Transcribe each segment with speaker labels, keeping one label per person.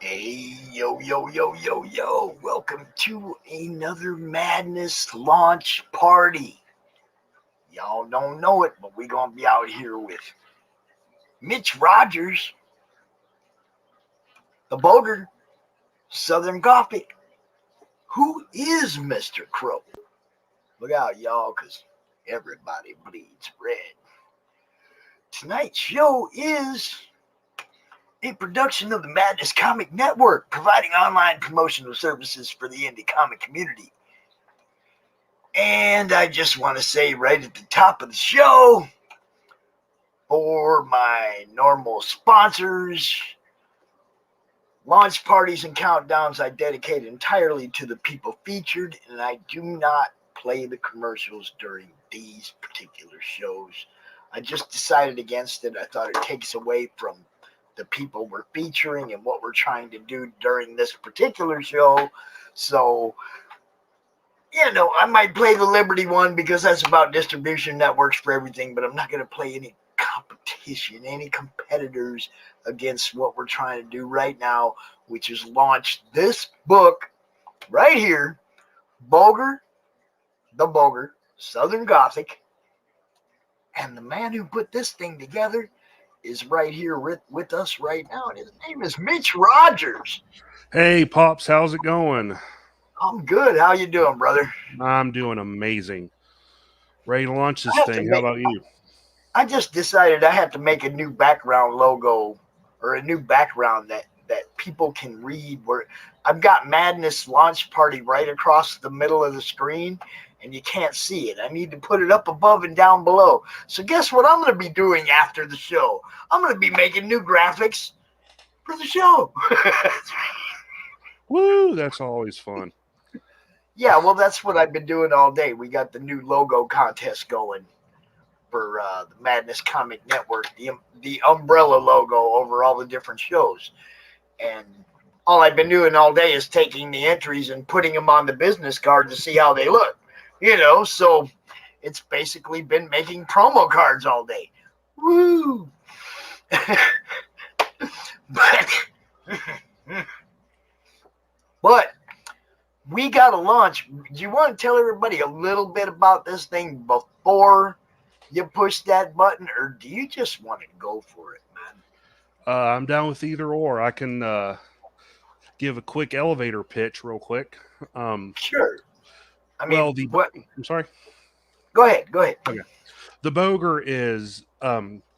Speaker 1: Hey, yo, yo, yo, yo, yo. Welcome to another Madness launch party. Y'all don't know it, but we're going to be out here with Mitch Rogers, the Bogre, Southern Gothic. Who is Mr. Crow? Look out, y'all, because everybody bleeds red. Tonight's show is a production of the Madness Comic Network, providing online promotional services for the indie comic community. And I just want to say right at the top of the show, for my normal sponsors, launch parties and countdowns I dedicate entirely to the people featured, and I do not play the commercials during these particular shows. I just decided against it. I thought it takes away from the people we're featuring and what we're trying to do during this particular show. So, I might play the Liberty one because that's about distribution networks for everything, but I'm not going to play any competition, any competitors against what we're trying to do right now, which is launch this book right here, Bogre, the Bogre, Southern Gothic. And the man who put this thing together is right here with us right now, and his name is Mitch Rogers.
Speaker 2: Hey, Pops, how's it going?
Speaker 1: I'm good. How you doing, brother?
Speaker 2: I'm doing amazing. Ready to launch
Speaker 1: I
Speaker 2: this
Speaker 1: have to
Speaker 2: thing. How
Speaker 1: make.
Speaker 2: about you?
Speaker 1: I just decided I have to make a new background logo or a new background that people can read. Where I've got Madness Launch Party right across the middle of the screen, and you can't see it. I need to put it up above and down below. So guess what I'm going to be doing after the show? I'm going to be making new graphics for the show.
Speaker 2: Woo, that's always fun.
Speaker 1: Yeah, well, that's what I've been doing all day. We got the new logo contest going for the Madness Comic Network, the umbrella logo over all the different shows. And all I've been doing all day is taking the entries and putting them on the business card to see how they look. So it's basically been making promo cards all day. Woo! but we got to launch. Do you want to tell everybody a little bit about this thing before you push that button, or do you just want to go for it, man?
Speaker 2: I'm down with either or. I can give a quick elevator pitch real quick.
Speaker 1: Sure. I mean,
Speaker 2: Well,
Speaker 1: what?
Speaker 2: I'm sorry.
Speaker 1: Go ahead.
Speaker 2: Okay. The Bogre is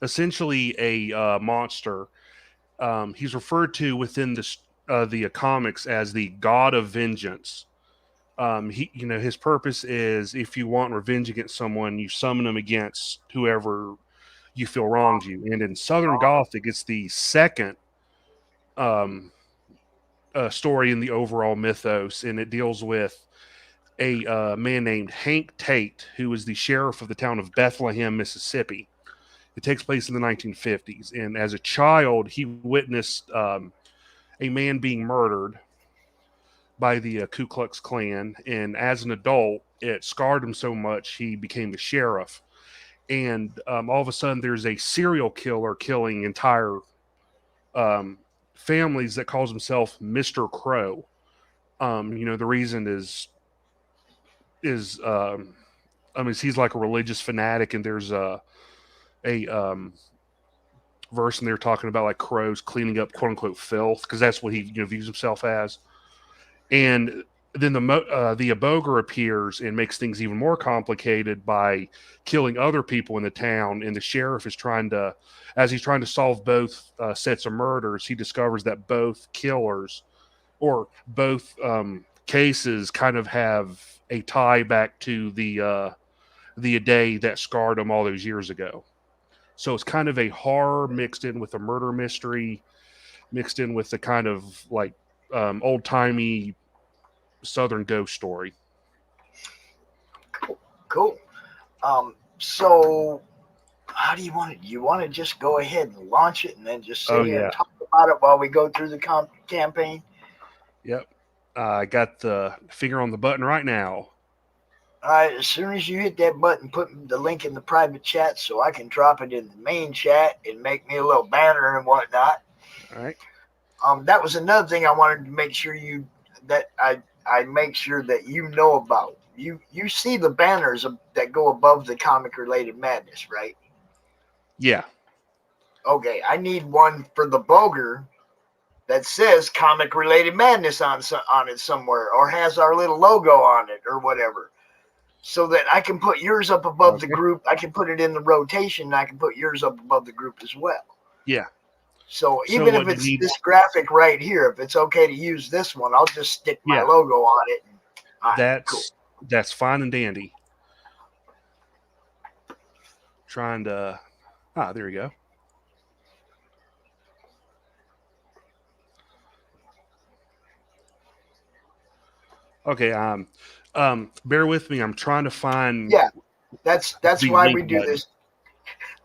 Speaker 2: essentially a monster. He's referred to within the comics as the God of Vengeance. His purpose is if you want revenge against someone, you summon them against whoever you feel wronged you. And in Southern Gothic, it's the second story in the overall mythos, and it deals with a man named Hank Tate, who is the sheriff of the town of Bethlehem, Mississippi. It takes place in the 1950s, and as a child, he witnessed a man being murdered by the Ku Klux Klan, and as an adult, it scarred him so much he became the sheriff. And all of a sudden, there's a serial killer killing entire families that calls himself Mr. Crow. The reason is he's like a religious fanatic, and there's a verse in there talking about like crows cleaning up quote unquote filth, because that's what he views himself as. And then the Bogre appears and makes things even more complicated by killing other people in the town. And the sheriff is as he's trying to solve both sets of murders, he discovers that both killers or both cases kind of have a tie back to the day that scarred him all those years ago. So it's kind of a horror mixed in with a murder mystery, mixed in with the kind of like old timey Southern ghost story.
Speaker 1: Cool. So how do you want it? Do you want to just go ahead and launch it and then just sit here and talk about it while we go through the campaign?
Speaker 2: Yep. I got the finger on the button right now.
Speaker 1: All right, as soon as you hit that button, put the link in the private chat so I can drop it in the main chat and make me a little banner and whatnot.
Speaker 2: All right.
Speaker 1: That was another thing I wanted to make sure I make sure that you know about. You see the banners that go above the comic related madness, right?
Speaker 2: Yeah.
Speaker 1: Okay, I need one for the Bogre that says comic related madness on it somewhere, or has our little logo on it or whatever, so that I can put yours up above the
Speaker 2: Okay.
Speaker 1: group. I can put it in the rotation, and I can put yours up above the group as well.
Speaker 2: Yeah.
Speaker 1: So
Speaker 2: So
Speaker 1: even if
Speaker 2: what you
Speaker 1: it's
Speaker 2: need?
Speaker 1: this graphic right here, if it's okay to use this one, I'll just stick my
Speaker 2: Yeah.
Speaker 1: logo on it. All right, cool.
Speaker 2: That's fine and dandy. Trying to. There you go. Okay. Bear with me. I'm trying to find
Speaker 1: Yeah, that's
Speaker 2: the
Speaker 1: why
Speaker 2: link
Speaker 1: we do
Speaker 2: button.
Speaker 1: this.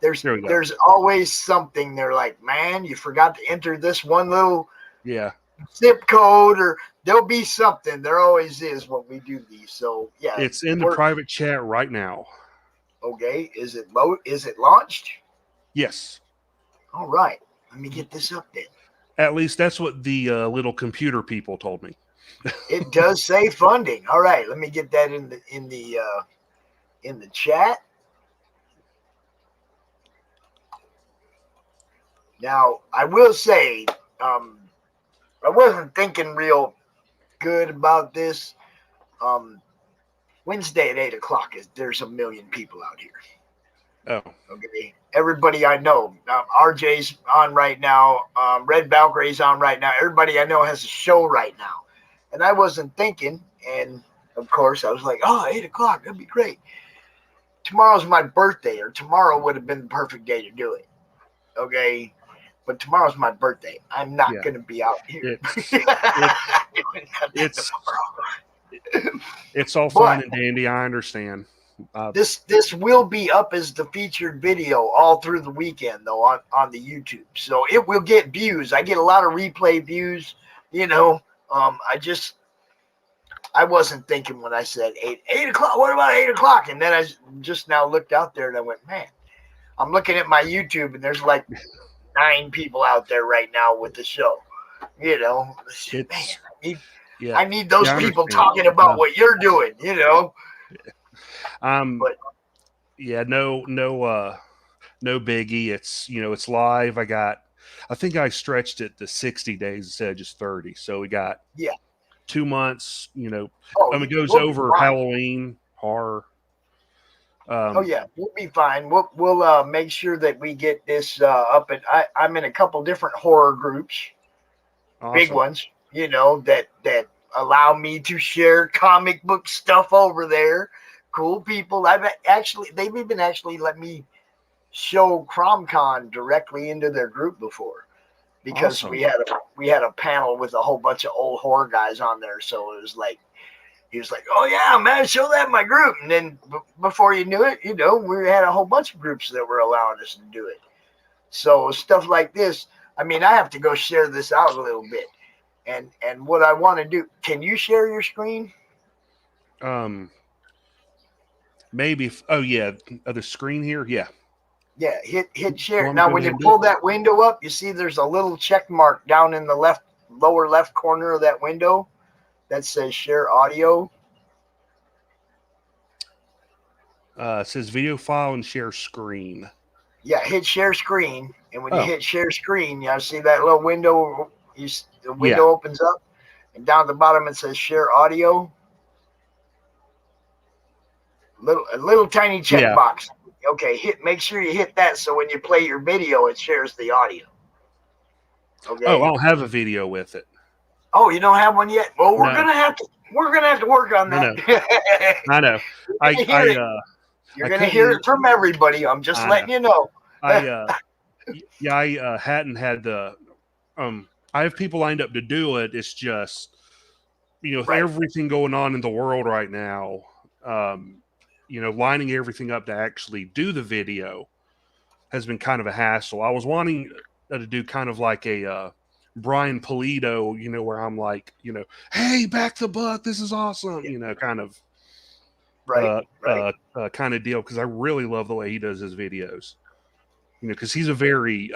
Speaker 1: There's
Speaker 2: There we go.
Speaker 1: there's always something. They're like, man, you forgot to enter this one little
Speaker 2: Yeah.
Speaker 1: zip code, or there'll be something. There always is when we do these. So yeah,
Speaker 2: It's in the
Speaker 1: we're
Speaker 2: private chat right now.
Speaker 1: okay. Is it low? Is it launched?
Speaker 2: Yes.
Speaker 1: All right. Let me get this up then.
Speaker 2: At least that's what the little computer people told me.
Speaker 1: It does say funding. All right. Let me get that in the chat. Now I will say, I wasn't thinking real good about this. Wednesday at 8 o'clock there's a million people out here.
Speaker 2: Oh.
Speaker 1: Okay, everybody I know. RJ's on right now. Red Valkyrie's on right now. Everybody I know has a show right now, and I wasn't thinking. And of course, I was like, "Oh, 8 o'clock, that'd be great." Tomorrow's my birthday, or tomorrow would have been the perfect day to do it. Okay, but tomorrow's my birthday. I'm not going to be out here.
Speaker 2: It's it's all fine and dandy. I understand.
Speaker 1: This will be up as the featured video all through the weekend, though, on the YouTube. So it will get views. I get a lot of replay views. I wasn't thinking when I said 8 o'clock. What about 8 o'clock? And then I just now looked out there and I went, man, I'm looking at my YouTube and there's like 9 people out there right now with the show. I need those people talking about what you're doing.
Speaker 2: But yeah, no biggie. It's live. I think I stretched it to 60 days instead of just 30. So we got 2 months. It goes over Halloween horror.
Speaker 1: We'll be fine. We'll make sure that we get this up. And I'm in a couple different horror groups, awesome. Big ones. That allow me to share comic book stuff over there. Cool people. They've even actually let me show CromCon directly into their group before, because awesome. we had a panel with a whole bunch of old horror guys on there. So it was like, he was like, "Oh yeah, man, show that in my group." And then before you knew it, we had a whole bunch of groups that were allowing us to do it. So stuff like this, I have to go share this out a little bit. And what I want to do, can you share your screen?
Speaker 2: Maybe. The screen here. Yeah.
Speaker 1: Yeah, hit share. Now, when you pull that window up, you see there's a little check mark down in the lower left corner of that window that says share audio.
Speaker 2: It says video file and share screen.
Speaker 1: Yeah, hit share screen. And when you hit share screen, you see that little window. The window opens up, and down at the bottom it says share audio. A little tiny check box. Okay, make sure you hit that, so when you play your video, it shares the audio.
Speaker 2: Okay. Oh, I don't have a video with it.
Speaker 1: Oh, you don't have one yet? Well, we're gonna have to work on that.
Speaker 2: I know.
Speaker 1: You're gonna hear it from everybody. I'm just letting you know.
Speaker 2: I hadn't had the I have people lined up to do it. It's just with everything going on in the world right now, lining everything up to actually do the video has been kind of a hassle. I was wanting to do kind of like a Brian Pulido, where I'm like, hey, back the buck, this is awesome, kind of kind of deal, because I really love the way he does his videos, because he's a very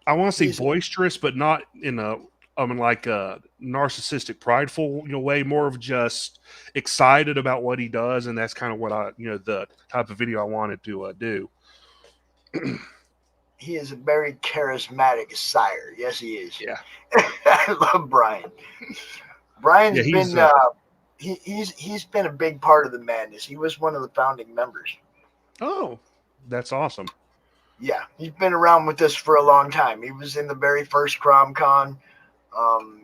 Speaker 2: I want to say
Speaker 1: He's
Speaker 2: boisterous, but not in a like a narcissistic, prideful way. More of just excited about what he does, and that's kind of what I the type of video I wanted to do.
Speaker 1: he is a very charismatic sire. Yes, he is.
Speaker 2: Yeah,
Speaker 1: I love Brian. Brian's
Speaker 2: yeah,
Speaker 1: been he's been a big part of the madness. He was one of the founding members.
Speaker 2: oh, that's awesome.
Speaker 1: Yeah, he's been around with us for a long time. He was in the very first CromCon.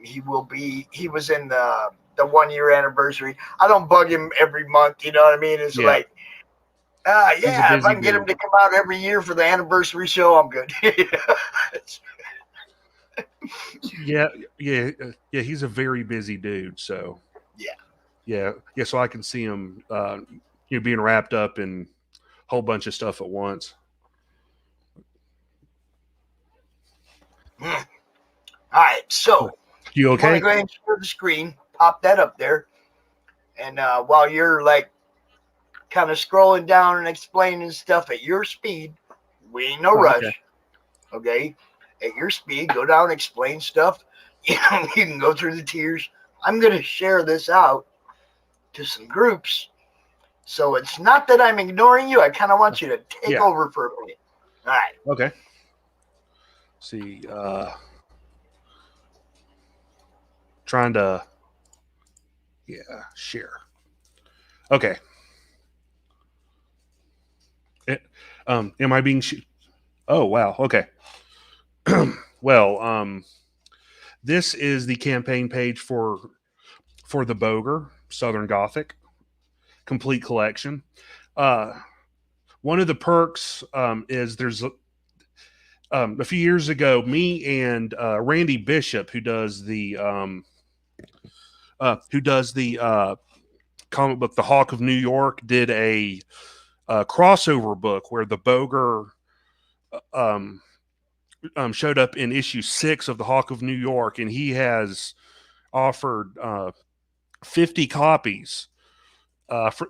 Speaker 1: He will be. He was in the 1 year anniversary. I don't bug him every month. You know what I mean? It's
Speaker 2: Yeah,
Speaker 1: like,
Speaker 2: he's a
Speaker 1: yeah, if I
Speaker 2: busy
Speaker 1: can get him
Speaker 2: dude.
Speaker 1: to come out every year for the anniversary show, I'm good.
Speaker 2: Yeah, yeah. He's a very busy dude. So
Speaker 1: Yeah.
Speaker 2: yeah. So I can see him, being wrapped up in a whole bunch of stuff at once.
Speaker 1: All right. So
Speaker 2: You
Speaker 1: you want to
Speaker 2: okay?
Speaker 1: go ahead and share the screen, pop that up there, and while you're like kind of scrolling down and explaining stuff at your speed, we ain't no
Speaker 2: Oh, okay.
Speaker 1: rush. Okay, at your speed, go down, explain stuff. You can go through the tiers. I'm gonna share this out to some groups, so it's not that I'm ignoring you. I kind of want you to take
Speaker 2: Yeah.
Speaker 1: over for a minute. All right.
Speaker 2: Okay. See, trying to share. Okay. Am I being? Oh wow. Okay. Well, this is the campaign page for the Bogre Southern Gothic complete collection. Uh, One of the perks is there's a few years ago, me and Randy Bishop, who does the comic book The Hawk of New York, did a crossover book where the Bogre showed up in issue 6 of The Hawk of New York, and he has offered 50 copies as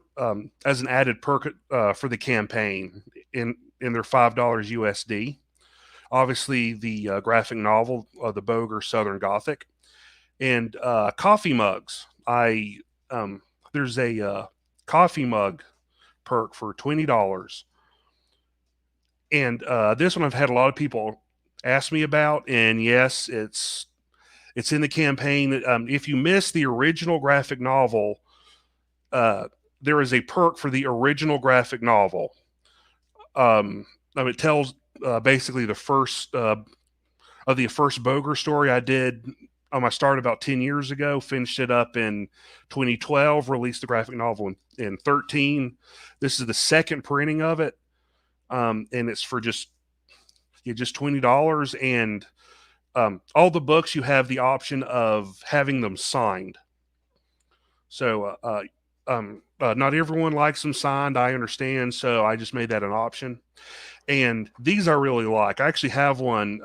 Speaker 2: an added perk for the campaign in their $5 USD. Obviously, the graphic novel, The Bogre Southern Gothic, and coffee mugs. There's a coffee mug perk for $20, and this one I've had a lot of people ask me about, and yes, it's in the campaign. If you miss the original graphic novel, there is a perk for the original graphic novel. It tells basically the first of the first Bogre story I did. I started about 10 years ago, finished it up in 2012, released the graphic novel in 13. This is the second printing of it, and it's for just $20. And all the books, you have the option of having them signed. So not everyone likes them signed, I understand, so I just made that an option. And these I really like. I actually have one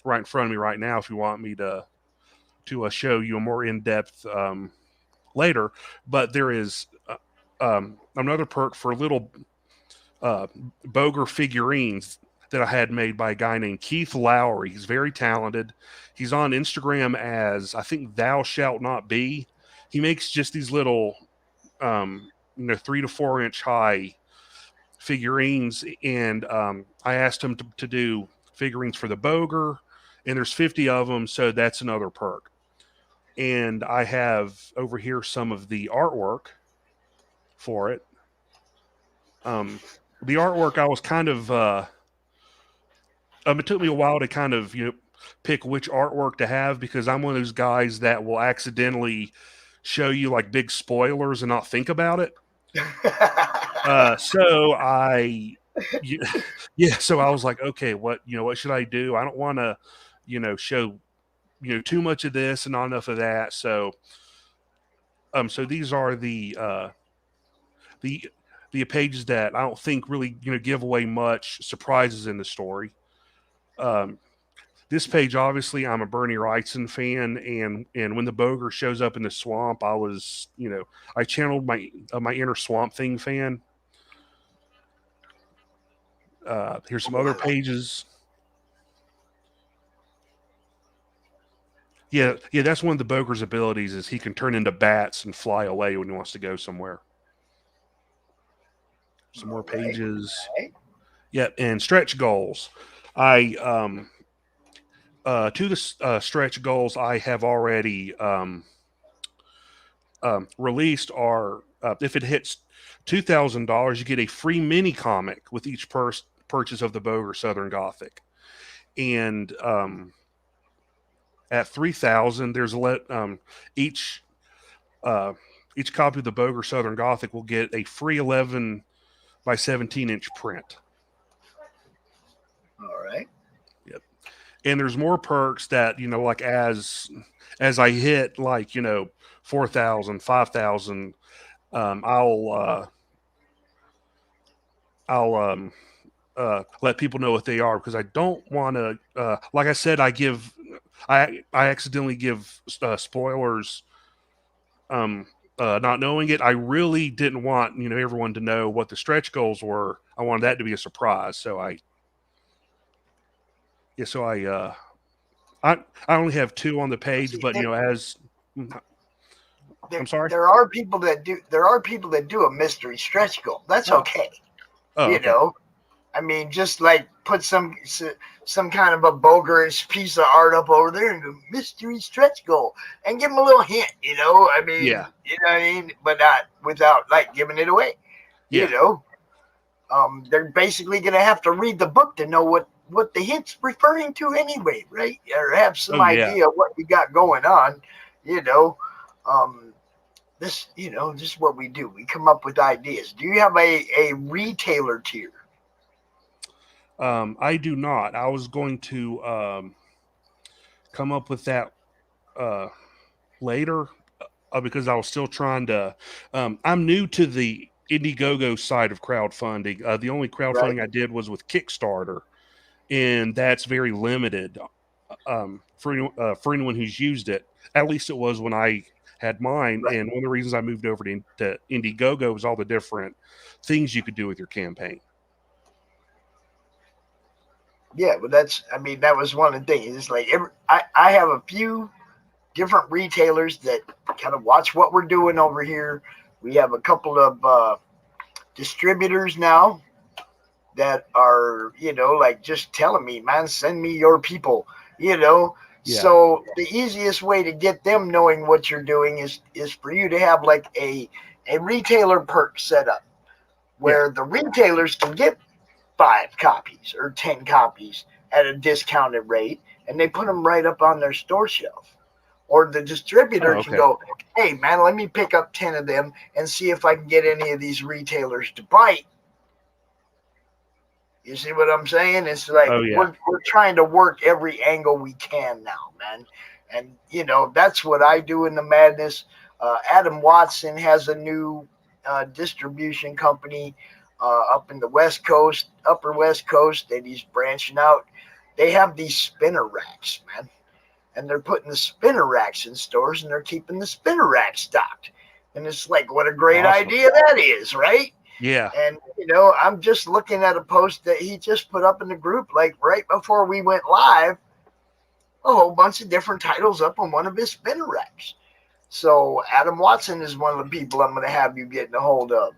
Speaker 2: right in front of me right now if you want me to show you a more in-depth later. But there is another perk for little Bogre figurines that I had made by a guy named Keith Lowry. He's very talented. He's on Instagram as, I think, Thou Shalt Not Be. He makes just these little 3 to 4 inch high figurines, and I asked him to do figurines for the Bogre, and there's 50 of them, so that's another perk. And I have over here some of the artwork for it. The artwork, I was kind of it took me a while to kind of pick which artwork to have, because I'm one of those guys that will accidentally show you like big spoilers and not think about it. So so I was like, okay, what should I do? I don't want to, show, too much of this and not enough of that. So, so these are the pages that I don't think really, give away much surprises in the story. This page, obviously, I'm a Bernie Wrightson fan, and when the Bogre shows up in the swamp, I was, I channeled my inner Swamp Thing fan. Here's some other pages. Yeah, that's one of the Bogre's abilities is he can turn into bats and fly away when he wants to go somewhere. Some more pages.
Speaker 1: Right.
Speaker 2: Yep, and stretch goals. I to the stretch goals I have already released are if it hits $2,000, you get a free mini comic with each purchase of the Bogre Southern Gothic, and at 3,000, there's each each copy of the Bogre Southern Gothic will get a free 11 by 17-inch print.
Speaker 1: All right.
Speaker 2: Yep. And there's more perks that, like as I hit, like, 4,000, 5,000, I'll let people know what they are, because I don't want to, like I said, I accidentally give spoilers, not knowing it. I really didn't want, everyone to know what the stretch goals were. I wanted that to be a surprise. So I only have 2 on the page,
Speaker 1: See,
Speaker 2: but I'm sorry.
Speaker 1: There are people that do a mystery stretch goal. That's okay.
Speaker 2: Oh,
Speaker 1: You
Speaker 2: okay.
Speaker 1: know, I mean, just like put some kind of a Bogre piece of art up over there and go mystery stretch goal and give them a little hint. I mean,
Speaker 2: Yeah.
Speaker 1: you know what I mean, but not without like giving it away.
Speaker 2: Yeah.
Speaker 1: They're basically gonna have to read the book to know what the hint's referring to anyway, right? Or have some idea of what you got going on. This is what we do. We come up with ideas. Do you have a retailer tier?
Speaker 2: I do not. I was going to come up with that later because I was still trying to. I'm new to the Indiegogo side of crowdfunding. The only crowdfunding I did was with Kickstarter, and that's very limited for anyone who's used it. At least it was when I had mine.
Speaker 1: Right.
Speaker 2: And one of the reasons I moved over to Indiegogo was all the different things you could do with your campaign.
Speaker 1: Yeah, but that was one of the things. It's like I have a few different retailers that kind of watch what we're doing over here. We have a couple of distributors now that are, like just telling me, man, send me your people, Yeah. So the easiest way to get them knowing what you're doing is for you to have like a retailer perk set up where the retailers can get 5 copies or 10 copies at a discounted rate, and they put them right up on their store shelf. Or the distributor can go, hey, man, let me pick up 10 of them and see if I can get any of these retailers to bite. You see what I'm saying? It's like we're trying to work every angle we can now, man. And, that's what I do in the madness. Adam Watson has a new distribution company up in the West Coast, Upper West Coast, and he's branching out. They have these spinner racks, man. And they're putting the spinner racks in stores, and they're keeping the spinner racks stocked. And it's like, what a great idea that is, right?
Speaker 2: Yeah.
Speaker 1: And, I'm just looking at a post that he just put up in the group, like right before we went live, a whole bunch of different titles up on one of his spinner racks. So Adam Watson is one of the people I'm going to have you getting a hold of,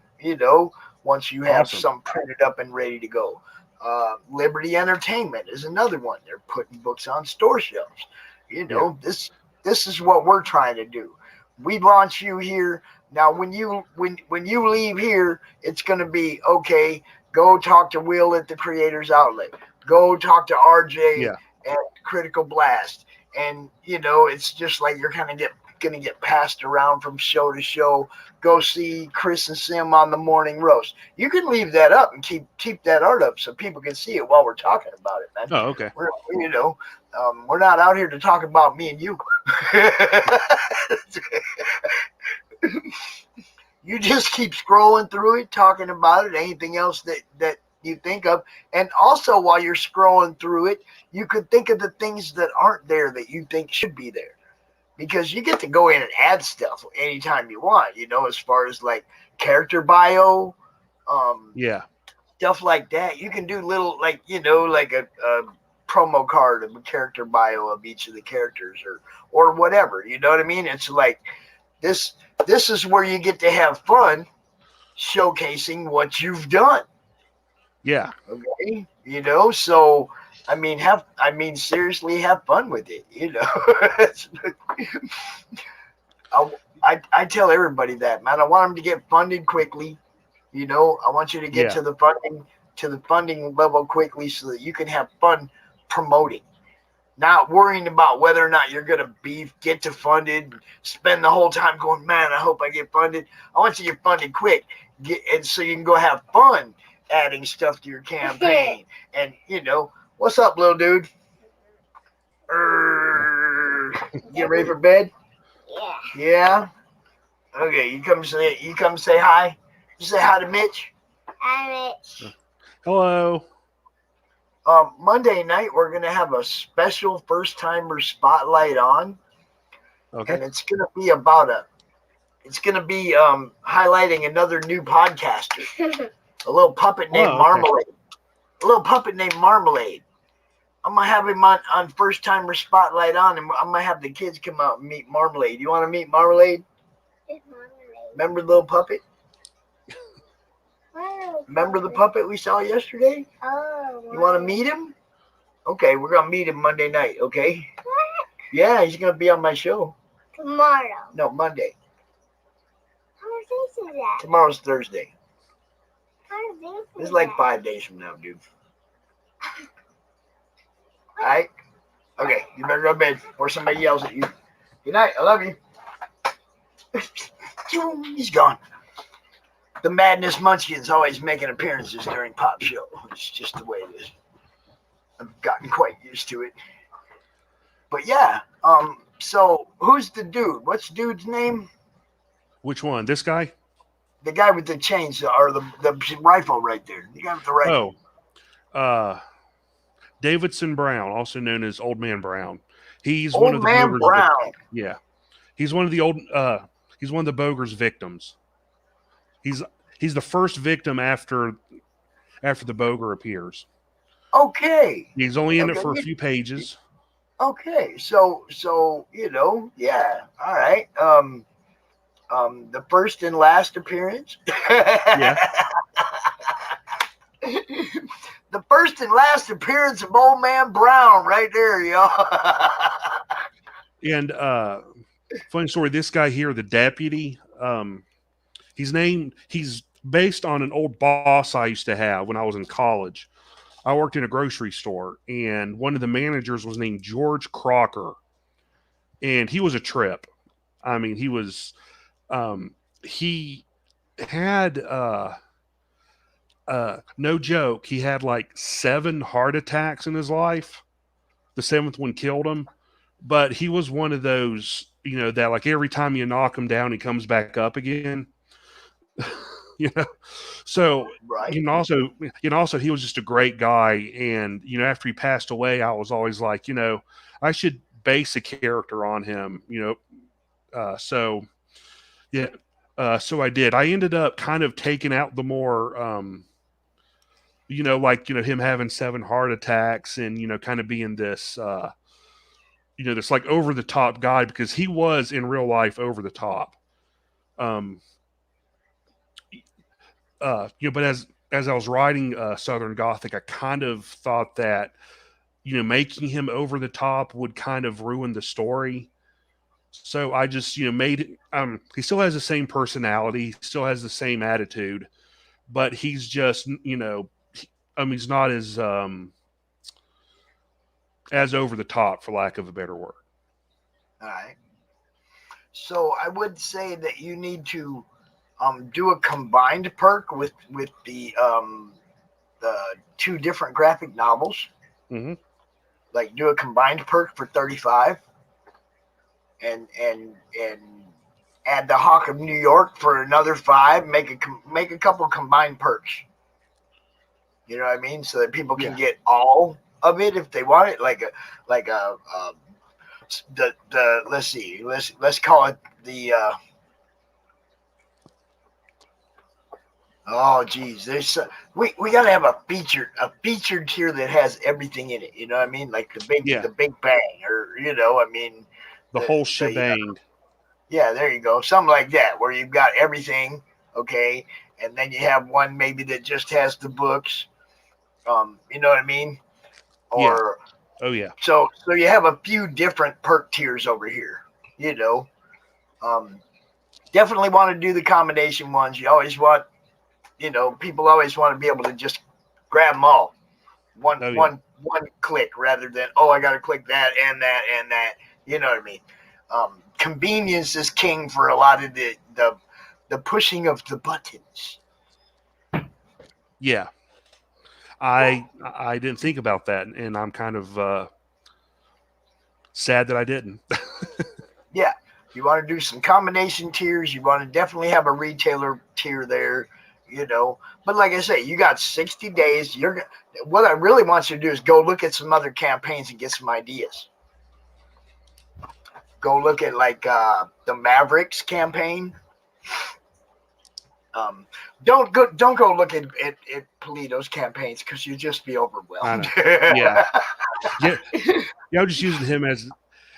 Speaker 1: once you have some printed up and ready to go. Liberty Entertainment is another one. They're putting books on store shelves. This is what we're trying to do. We launch you here. Now, when you leave here, it's going to be, okay, go talk to Will at the Creators Outlet. Go talk to RJ at Critical Blast. And, it's just like you're kind of going to get passed around from show to show. Go see Chris and Sim on the Morning Roast. You can leave that up and keep that art up so people can see it while we're talking about it, man.
Speaker 2: Oh, okay.
Speaker 1: We're not out here to talk about me and you. You just keep scrolling through it, talking about it, anything else that you think of. And also, while you're scrolling through it, you could think of the things that aren't there that you think should be there. Because you get to go in and add stuff anytime you want, as far as like character bio, stuff like that. You can do little, like, like a promo card of a character bio of each of the characters or whatever. You know what I mean? It's like this is where you get to have fun showcasing what you've done.
Speaker 2: Yeah.
Speaker 1: Okay. You know, so I mean seriously have fun with it, you know. I tell everybody that, man. I want them to get funded quickly. You know, I want you to get
Speaker 2: Yeah.
Speaker 1: to the funding level quickly so that you can have fun promoting. Not worrying about whether or not you're gonna get to funded, spend the whole time going, man, I hope I get funded. I want you to get funded quick. And so you can go have fun adding stuff to your campaign. And you know, what's up, little dude? Get ready for bed?
Speaker 3: Yeah.
Speaker 1: Yeah? Okay, you come say hi. You say hi to Mitch.
Speaker 3: Hi, Mitch.
Speaker 2: Hello.
Speaker 1: Monday night we're gonna have a special first timer spotlight on,
Speaker 2: Okay.
Speaker 1: and it's gonna be highlighting another new podcaster, a little puppet named Marmalade. A little puppet named Marmalade. I'm gonna have him on first timer spotlight on, and I'm gonna have the kids come out and meet Marmalade. You want to meet Marmalade? Remember the little puppet? Remember the puppet we saw yesterday?
Speaker 3: Oh.
Speaker 1: You want to meet him? Okay, we're gonna meet him Monday night. Okay? Yeah, he's gonna be on my show.
Speaker 3: Tomorrow.
Speaker 1: No, Monday.
Speaker 3: How many days is that?
Speaker 1: Tomorrow's Thursday.
Speaker 3: How many days is
Speaker 1: It's like
Speaker 3: that?
Speaker 1: 5 days from now, dude. All right? Okay, you better go to bed before somebody yells at you. Good night. I love you. He's gone. The Madness Munchkins always making appearances during Pop Show. It's just the way it is. I've gotten quite used to it. But yeah, so who's the dude? What's dude's name?
Speaker 2: Which one? This guy?
Speaker 1: The guy with the chainsaw or the rifle right there. The guy with the rifle.
Speaker 2: Davidson Brown, also known as Old Man Brown. He's
Speaker 1: Old
Speaker 2: one of the
Speaker 1: Man
Speaker 2: Bogre's
Speaker 1: Brown.
Speaker 2: Yeah. He's one of the he's one of the Bogre's victims. He's the first victim after the Bogre appears.
Speaker 1: Okay.
Speaker 2: He's only in it for a few pages.
Speaker 1: Okay. So you know, yeah. All right. The first and last appearance.
Speaker 2: Yeah.
Speaker 1: The first and last appearance of Old Man Brown, right there, y'all.
Speaker 2: And funny story, this guy here, the deputy, he's based on an old boss I used to have when I was in college. I worked in a grocery store, and one of the managers was named George Crocker, and he was a trip. I mean, he was he had no joke, he had like 7 heart attacks in his life. The 7th one killed him, but he was one of those, you know, that like every time you knock him down, he comes back up again. You know, so
Speaker 1: Right.
Speaker 2: also he was just a great guy, and you know, after he passed away, I was always like, you know, I should base a character on him, you know. So yeah, so I did. I ended up kind of taking out the more you know, like, you know, him having 7 heart attacks and, you know, kind of being this you know, this like over the top guy, because he was in real life over the top. You know, but as I was writing Southern Gothic, I kind of thought that, you know, making him over the top would kind of ruin the story. So I just, you know, made he still has the same personality, still has the same attitude, but he's just, you know, he's not as over the top, for lack of a better word.
Speaker 1: All right. So I would say that you need to do a combined perk with the 2 different graphic novels.
Speaker 2: Mm-hmm.
Speaker 1: Like do a combined perk for 35, and add the Hawk of New York for another 5. Make a couple combined perks. You know what I mean? So that people can get all of it if they want it. Let's see. Let's call it the Oh, geez, we gotta have a featured tier that has everything in it. You know what I mean? Like
Speaker 2: Yeah,
Speaker 1: the Big Bang, or I mean,
Speaker 2: the whole
Speaker 1: the
Speaker 2: shebang.
Speaker 1: yeah, there you go, something like that, where you've got everything, okay, and then you have one maybe that just has the books. You know what I mean?
Speaker 2: Yeah.
Speaker 1: Or
Speaker 2: Oh yeah.
Speaker 1: so you have a few different perk tiers over here. You know, um, definitely want to do the combination ones. You always want, people always want to be able to just grab them all
Speaker 2: Oh yeah.
Speaker 1: one click rather than, oh, I got to click that and that and that. You know what I mean? Convenience is king for a lot of the pushing of the buttons.
Speaker 2: Yeah. I didn't think about that, and I'm kind of sad that I didn't.
Speaker 1: Yeah, you want to do some combination tiers. You want to definitely have a retailer tier there. But like I say, you got 60 days. What I really want you to do is go look at some other campaigns and get some ideas. Go look at like the Mavericks campaign. Don't go look at Polito's campaigns, because you'll just be
Speaker 2: I
Speaker 1: overwhelmed.
Speaker 2: know. Yeah. Yeah. Yeah. I'm just using him as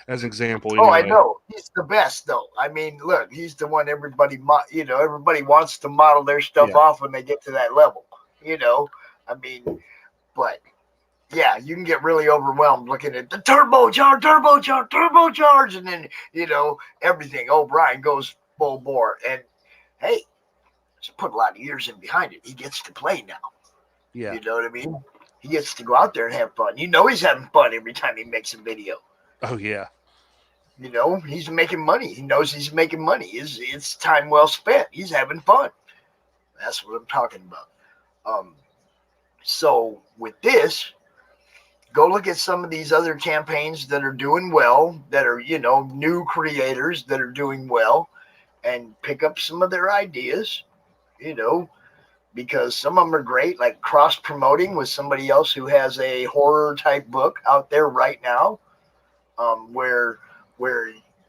Speaker 2: an example
Speaker 1: Oh, I
Speaker 2: anyway.
Speaker 1: know. He's the best, though. I mean, look, he's the one everybody wants to model their stuff
Speaker 2: Yeah.
Speaker 1: off when they get to that level. I mean, but yeah, you can get really overwhelmed looking at the turbocharge, and then everything. Oh, Brian goes full bore, and hey, he's put a lot of years in behind it. He gets to play now.
Speaker 2: Yeah.
Speaker 1: You know what I mean? He gets to go out there and have fun. He's having fun every time he makes a video.
Speaker 2: Oh yeah.
Speaker 1: He's making money. He knows he's making money. It's time well spent. He's having fun. That's what I'm talking about. So with this, go look at some of these other campaigns that are doing well, that are, new creators that are doing well, and pick up some of their ideas, because some of them are great, like cross promoting with somebody else who has a horror type book out there right now, where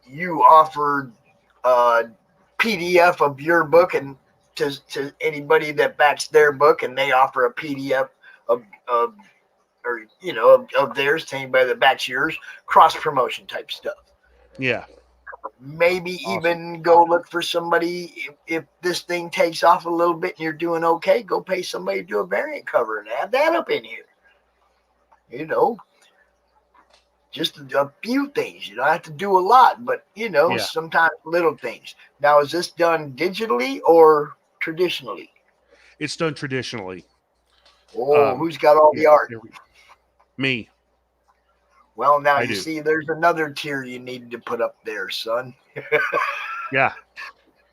Speaker 1: you offer a PDF of your book and to anybody that backs their book, and they offer a PDF of or of theirs to anybody that backs yours. Cross promotion type stuff.
Speaker 2: Yeah.
Speaker 1: Maybe
Speaker 2: Awesome.
Speaker 1: even go look for somebody, if this thing takes off a little bit and you're doing okay, go pay somebody to do a variant cover and add that up in here. Just a few things. You don't have to do a lot, but
Speaker 2: Yeah.
Speaker 1: sometimes little things. Now, is this done digitally or traditionally?
Speaker 2: It's done traditionally.
Speaker 1: Oh, who's got all the art?
Speaker 2: Me.
Speaker 1: Well, now
Speaker 2: I
Speaker 1: you
Speaker 2: do.
Speaker 1: see, there's another tier you need to put up there, son.
Speaker 2: Yeah.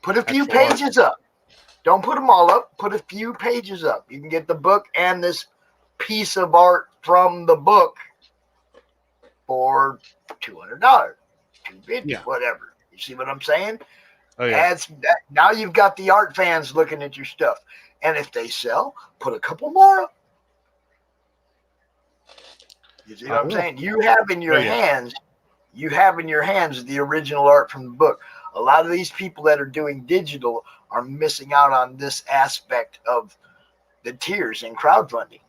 Speaker 1: Put a few
Speaker 2: Actual art.
Speaker 1: pages up. Don't put them all up. Put a few pages up. You can get the book and this piece of art from the book for $200, $250,
Speaker 2: Yeah.
Speaker 1: whatever. You see what I'm saying?
Speaker 2: Oh yeah.
Speaker 1: Now you've got the art fans looking at your stuff, and if they sell, put a couple more up. You see what I'm saying? You have in your hands the original art from the book. A lot of these people that are doing digital are missing out on this aspect of the tiers in crowdfunding.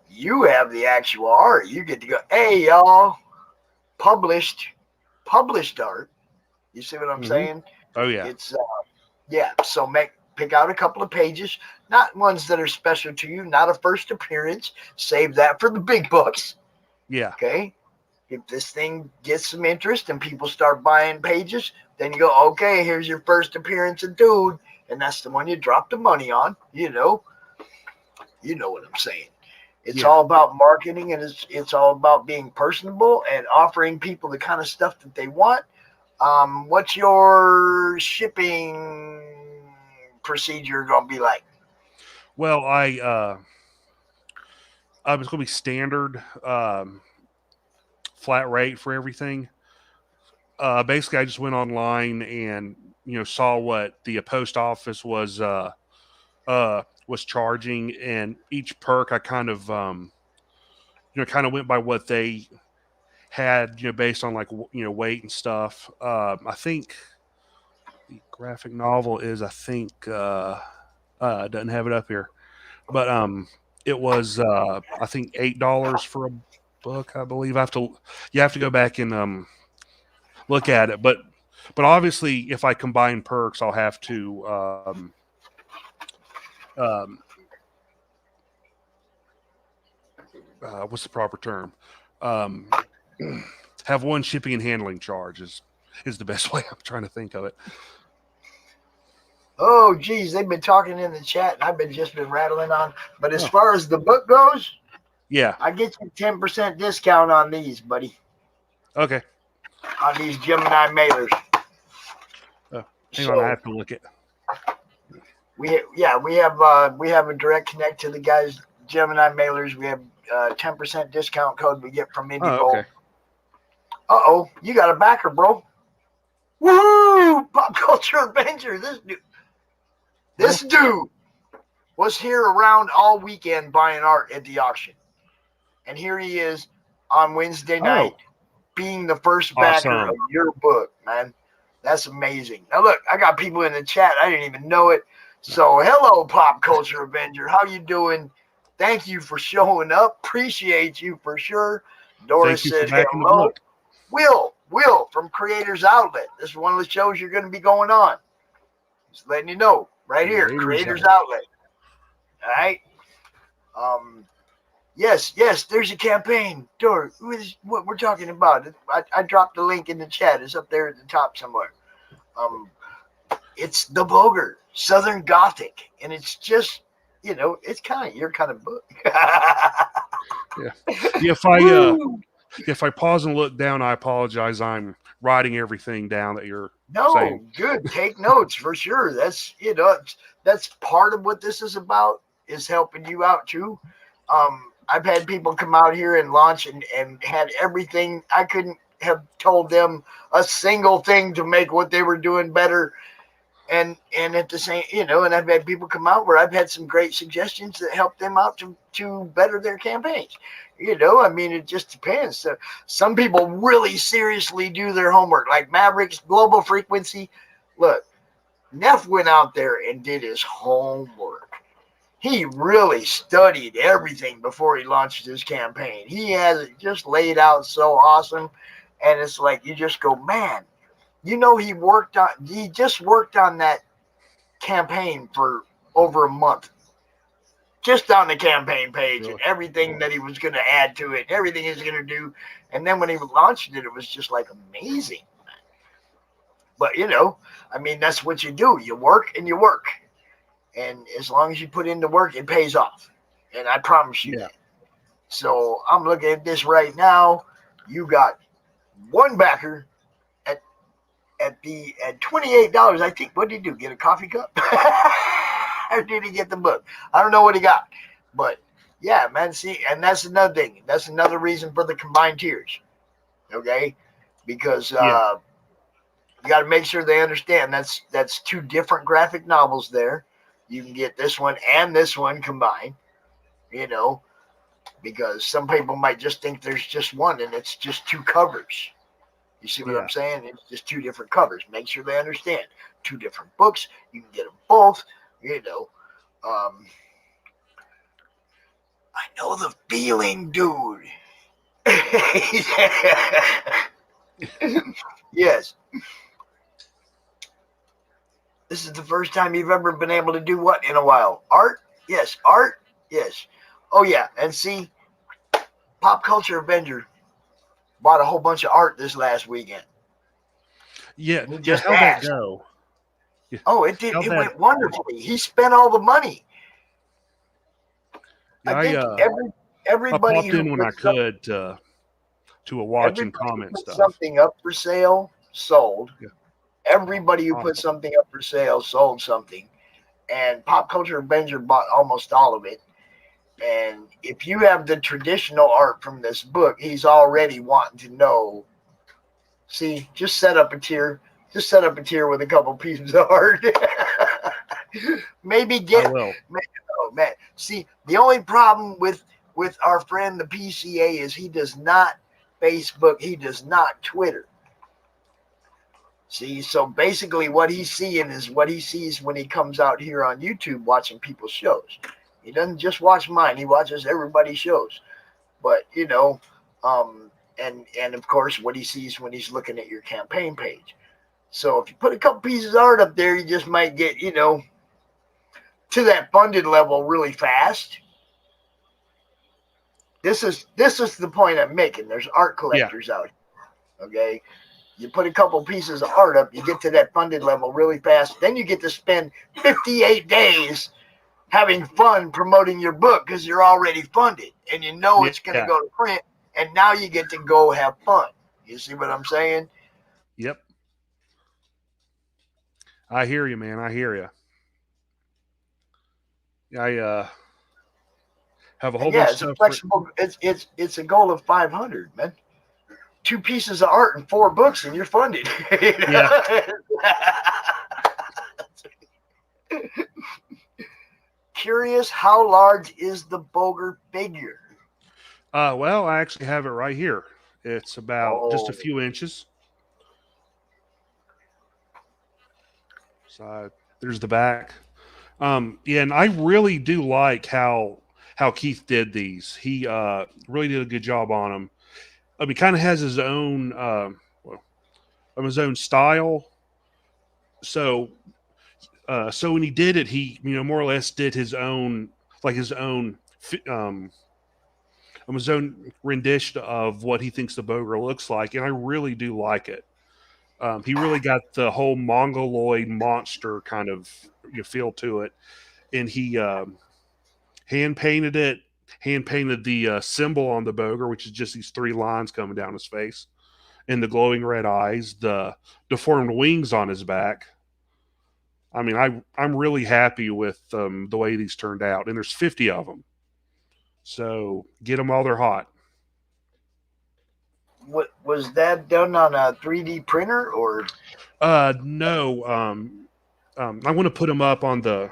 Speaker 1: You have the actual art. You get to go, hey, y'all, published art. You see what I'm saying?
Speaker 2: Oh yeah.
Speaker 1: It's So pick out a couple of pages, not ones that are special to you, not a first appearance. Save that for the big books.
Speaker 2: Yeah.
Speaker 1: Okay. If this thing gets some interest and people start buying pages, then you go, okay, here's your first appearance of Dude, and that's the one you drop the money on. You know what I'm saying. It's all about marketing, and it's all about being personable and offering people the kind of stuff that they want. What's your shipping procedure going to be like?
Speaker 2: Well, I was going to be standard flat rate for everything. Basically, I just went online and saw what the post office was charging, and each perk I kind of kind of went by what they had based on like weight and stuff. I think the graphic novel is Doesn't have it up here, but it was I think $8 for a book. I believe you have to go back and look at it, but obviously if I combine perks, I'll have to um, what's the proper term? Um, have one shipping and handling charge is the best way I'm trying to think of it.
Speaker 1: Oh, geez, they've been talking in the chat, and I've just been rattling on. But as
Speaker 2: Oh.
Speaker 1: far as the book goes,
Speaker 2: Yeah.
Speaker 1: I get you 10% discount on these, buddy.
Speaker 2: Okay.
Speaker 1: On these Gemini mailers.
Speaker 2: Hang on, I have to look at.
Speaker 1: We have a direct connect to the guys Gemini mailers. We have 10% discount code we get from Indie Bowl.
Speaker 2: Okay.
Speaker 1: Uh-oh, you got a backer, bro. Woo! Pop Culture Avenger. This dude was here around all weekend buying art at the auction. And here he is on Wednesday night being the first backer
Speaker 2: Awesome.
Speaker 1: of your book, man. That's amazing. Now, look, I got people in the chat. I didn't even know it. So, hello, Pop Culture Avenger. How you doing? Thank you for showing up. Appreciate you for sure. Doris said hello. Will from Creators Outlet. This is one of the shows you're going to be going on. Just letting you know. Right here, Creators Outlet. All right. Yes, there's a campaign. Doris, what we're talking about. I dropped the link in the chat. It's up there at the top somewhere. It's the Bogre, Southern Gothic. And it's just, it's kind of your kind of book.
Speaker 2: Yeah. If I pause and look down, I apologize. I'm writing everything down that you're saying.
Speaker 1: Good. Take notes for sure. That's that's part of what this is about, is helping you out too. I've had people come out here and launch and had everything. I couldn't have told them a single thing to make what they were doing better. And at the same, and I've had people come out where I've had some great suggestions that help them out to better their campaigns. It just depends. So some people really seriously do their homework, like Mavericks, Global Frequency. Look, Neff went out there and did his homework. He really studied everything before he launched his campaign. He has it just laid out so awesome. And it's like, you just go, man, he just worked on that campaign for over a month. Just on the campaign page and everything that he was going to add to it, everything he's going to do. And then when he launched it, it was just like amazing. But, that's what you do. You work and you work. And as long as you put in the work, it pays off. And I promise you that. So I'm looking at this right now. You got one backer at $28. I think, what did he do? Get a coffee cup? Or did he get the book? I don't know what he got. But yeah, man, see, and that's another thing. That's another reason for the combined tiers. Okay? Because you got to make sure they understand that's two different graphic novels there. You can get this one and this one combined, because some people might just think there's just one and it's just two covers. You see what I'm saying? It's just two different covers. Make sure they understand. Two different books. You can get them both. I know the feeling, dude. Yes. This is the first time you've ever been able to do what in a while? Art? Yes. Art? Yes. Oh, yeah. And see, Pop Culture Avenger bought a whole bunch of art this last weekend.
Speaker 2: Yeah. Just how'd that go?
Speaker 1: Oh, it did. It went wonderfully. He spent all the money.
Speaker 2: Yeah,
Speaker 1: I think everybody
Speaker 2: I popped in when I could to a watch and comment stuff.
Speaker 1: Something up for sale, sold. Yeah. Everybody who put something up for sale sold something. And Pop Culture Avenger bought almost all of it. And if you have the traditional art from this book, he's already wanting to know. See, just set up a tier. Just set up a tier with a couple pieces of art. Maybe get. Oh man! See, the only problem with our friend the PCA is he does not Facebook. He does not Twitter. See, so basically what he's seeing is what he sees when he comes out here on YouTube watching people's shows. He doesn't just watch mine, he watches everybody's shows. But, you know, and of course what he sees when he's looking at your campaign page. So if you put a couple pieces of art up there, you just might get, you know, to that funded level really fast. This is the point I'm making. There's art collectors out here. Okay. You put a couple pieces of art up, you get to that funded level really fast. Then you get to spend 58 days having fun promoting your book because you're already funded and you know it's going to go to print. And now you get to go have fun. You see what I'm saying?
Speaker 2: Yep. I hear you, man. I hear you. I have a whole bunch of stuff.
Speaker 1: Flexible. It's a goal of 500, man. 2 pieces of art and 4 books, and you're funded.
Speaker 2: Yeah.
Speaker 1: Curious, how large is the Bogre figure?
Speaker 2: Well, I actually have it right here. It's about just a few inches. So there's the back. Yeah, and I really do like how Keith did these. He really did a good job on them. He kind of has his own style. So when he did it, he more or less did his own his own rendition of what he thinks the Bogre looks like, and I really do like it. He really got the whole mongoloid monster kind of feel to it, and he hand painted the symbol on the Bogre, which is just these 3 lines coming down his face, and the glowing red eyes, the deformed wings on his back. I mean, I'm really happy with the way these turned out, and there's 50 of them, so get them while they're hot.
Speaker 1: What was that done on a 3D printer or?
Speaker 2: No. I want to put them up on the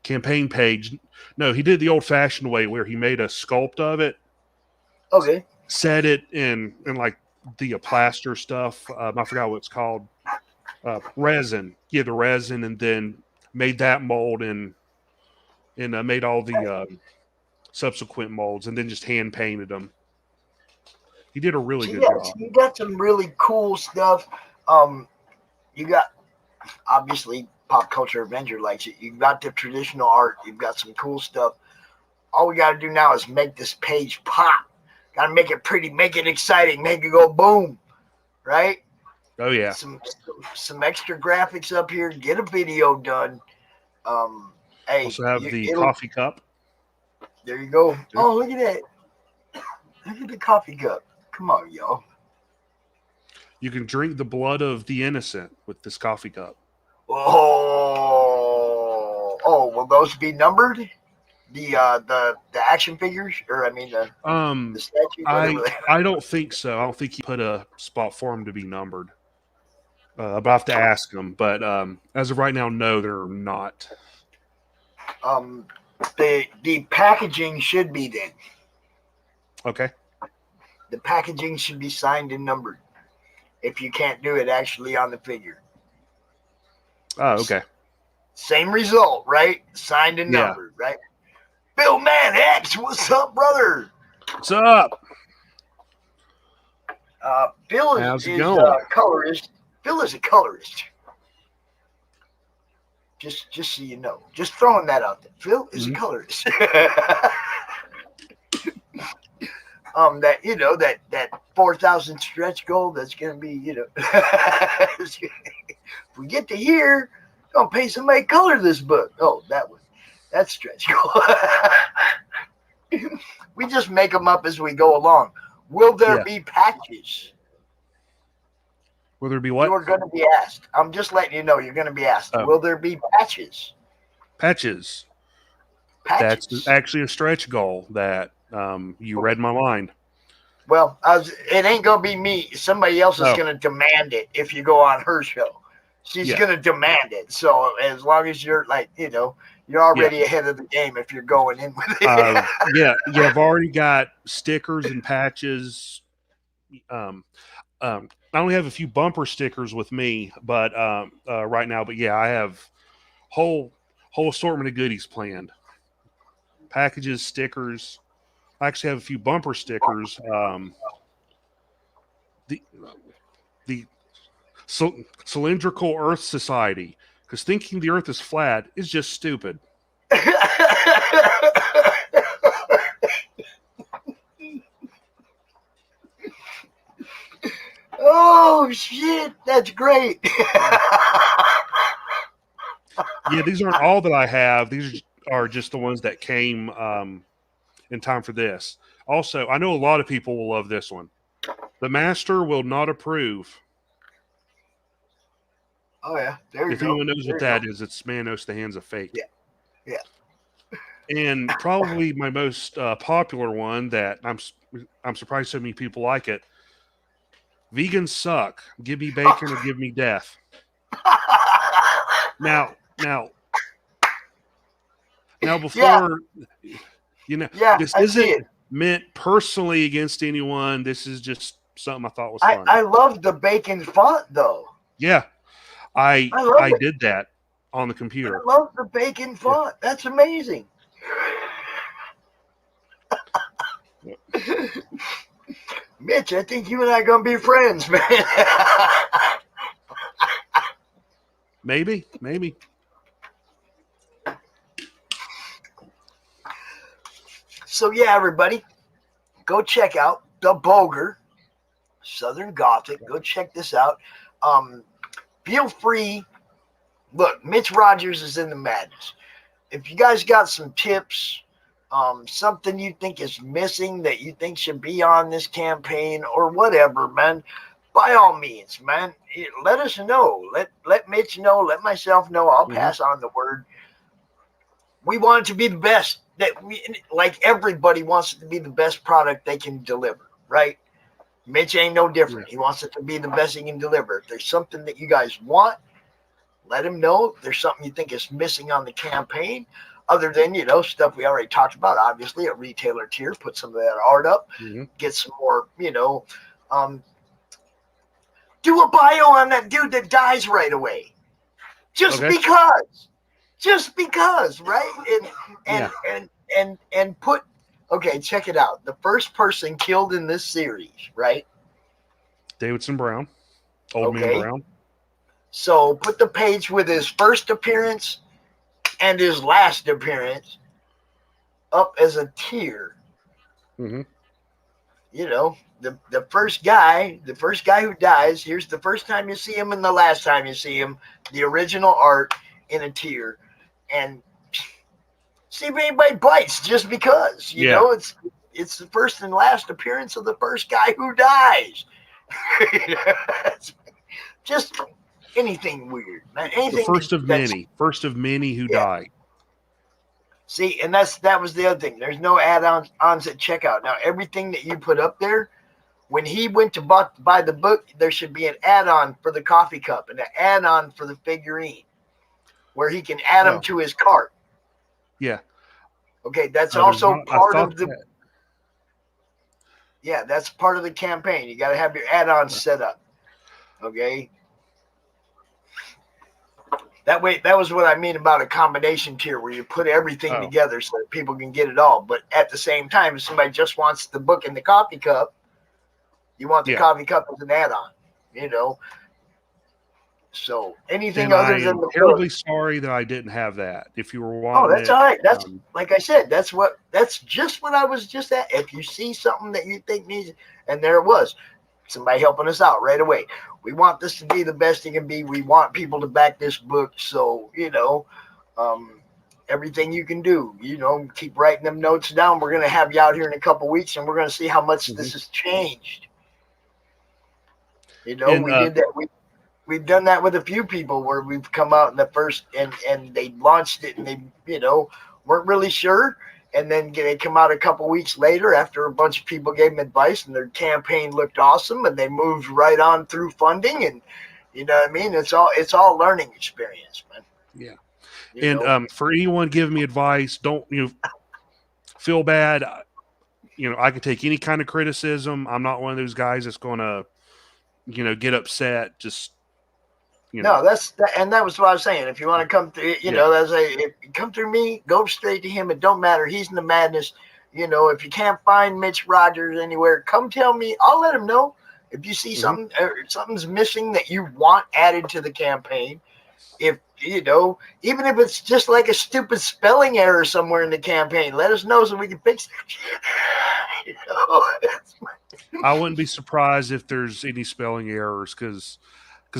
Speaker 2: campaign page. No, he did the old-fashioned way where he made a sculpt of it.
Speaker 1: Okay.
Speaker 2: Set it in like the plaster stuff. I forgot what it's called. Resin. Yeah, the resin, and then made that mold and made all the subsequent molds, and then just hand painted them. He did a really good job.
Speaker 1: You got some really cool stuff. You got, obviously, Pop Culture Avenger likes it. You've got the traditional art. You've got some cool stuff. All we got to do now is make this page pop. Got to make it pretty, make it exciting, make it go boom, right?
Speaker 2: Oh, yeah.
Speaker 1: Some extra graphics up here. Get a video done. Hey,
Speaker 2: also have the coffee cup.
Speaker 1: There you go. Oh, look at that. Look at the coffee cup. Come on, y'all.
Speaker 2: You can drink the blood of the innocent with this coffee cup.
Speaker 1: Oh, will those be numbered? The action figures, or I mean the statues.
Speaker 2: I don't think so. I don't think he put a spot for them to be numbered. But I have to ask him. But as of right now, no, they're not.
Speaker 1: The packaging should be then.
Speaker 2: Okay.
Speaker 1: The packaging should be signed and numbered. If you can't do it actually on the figure.
Speaker 2: Oh, okay.
Speaker 1: Same result, right? Signed and numbered, right? Bill Man X, what's up, brother?
Speaker 2: What's up?
Speaker 1: Bill is a colorist. Bill is a colorist. Just so you know. Just throwing that out there. Phil is a colorist. That 4,000 stretch goal that's gonna be, if we get to here, gonna pay somebody to color this book. Oh, that's stretch goal. We just make them up as we go along. Will there be patches?
Speaker 2: Will there be what?
Speaker 1: You're going to be asked. I'm just letting you know you're going to be asked. Will there be patches?
Speaker 2: Patches. That's actually a stretch goal that you read my mind.
Speaker 1: Well, it ain't going to be me. Somebody else is going to demand it if you go on her show. She's going to demand it. So as long as you're you're already ahead of the game if you're going in with it.
Speaker 2: Yeah, I've already got stickers and patches I only have a few bumper stickers with me, but right now. But yeah, I have whole assortment of goodies planned. Packages, stickers. I actually have a few bumper stickers. The the Cylindrical Earth Society, because thinking the Earth is flat is just stupid.
Speaker 1: Oh shit, that's great.
Speaker 2: Yeah, these aren't all that I have. These are just the ones that came in time for this. Also, I know a lot of people will love this one. The master will not approve.
Speaker 1: Oh yeah, there you
Speaker 2: If
Speaker 1: go.
Speaker 2: anyone knows
Speaker 1: There
Speaker 2: what
Speaker 1: you
Speaker 2: that
Speaker 1: go.
Speaker 2: is, it's Manos the Hands of Fate.
Speaker 1: Yeah. Yeah.
Speaker 2: And probably my most popular one that I'm surprised so many people like it. Vegans suck. Give me bacon or give me death. Now, before
Speaker 1: Yeah,
Speaker 2: this
Speaker 1: I see
Speaker 2: isn't
Speaker 1: it.
Speaker 2: meant personally against anyone. This is just something I thought was
Speaker 1: I,
Speaker 2: funny.
Speaker 1: I love the bacon font though.
Speaker 2: Yeah, I
Speaker 1: I love it.
Speaker 2: did that on the
Speaker 1: I
Speaker 2: computer.
Speaker 1: love the bacon
Speaker 2: Yeah.
Speaker 1: font. That's amazing. Mitch, I think you and I are gonna be friends, man.
Speaker 2: Maybe.
Speaker 1: So yeah, everybody, go check out the Bogre, Southern Gothic. Go check this out. Feel free. Look, Mitch Rogers is in the madness. If you guys got some tips, something you think is missing that you think should be on this campaign or whatever, man, by all means, man, let us know. Let Mitch know. Let myself know. I'll pass on the word. We want it to be the best like everybody wants it to be the best product they can deliver, right? Mitch ain't no different.
Speaker 2: Yeah.
Speaker 1: He wants it to be the best he can deliver. If there's something that you guys want, let him know. If there's something you think is missing on the campaign, other than, stuff we already talked about, obviously, a retailer tier, put some of that art up, get some more, do a bio on that dude that dies right away. Just because, right? And put, okay, check it out. The first person killed in this series, right?
Speaker 2: Davidson Brown, Old Man Brown.
Speaker 1: So put the page with his first appearance and his last appearance up as a tier.
Speaker 2: Mm-hmm.
Speaker 1: The first guy who dies, here's the first time you see him and the last time you see him, the original art in a tier, and see if anybody bites just because, it's the first and last appearance of the first guy who dies. Just anything weird, man. Anything.
Speaker 2: The first of many who die.
Speaker 1: See, and that was the other thing. There's no add-ons at checkout. Now, everything that you put up there, when he went to buy the book, there should be an add-on for the coffee cup and an add-on for the figurine, where he can add them to his cart.
Speaker 2: Yeah.
Speaker 1: Okay, that's also part of the. Yeah, that's part of the campaign. You got to have your add-ons set up. Okay. That way, that was what I mean about a combination tier, where you put everything together so that people can get it all. But at the same time, if somebody just wants the book and the coffee cup, you want the coffee cup as an add-on, So anything other than the
Speaker 2: terribly sorry that I didn't have that. If you were wanting,
Speaker 1: that's all right. That's like I said. That's just what I was just at. If you see something that you think needs, and there it was, somebody helping us out right away. We want this to be the best it can be. We want people to back this book. So, everything you can do, keep writing them notes down. We're going to have you out here in a couple weeks, and we're going to see how much this has changed. We did that. We've done that with a few people where we've come out in the first and they launched it and they, weren't really sure. And then they come out a couple weeks later after a bunch of people gave them advice and their campaign looked awesome and they moved right on through funding. And you know what I mean? It's all learning experience, man.
Speaker 2: Yeah. For anyone giving me advice, don't feel bad. I can take any kind of criticism. I'm not one of those guys that's going to, get upset. Just,
Speaker 1: No, that was what I was saying. If you want to come through, if you come through me, go straight to him. It don't matter. He's in the madness. If you can't find Mitch Rogers anywhere, come tell me. I'll let him know. If you see something or something's missing that you want added to the campaign, if even if it's just like a stupid spelling error somewhere in the campaign, let us know so we can fix it.
Speaker 2: I wouldn't be surprised if there's any spelling errors because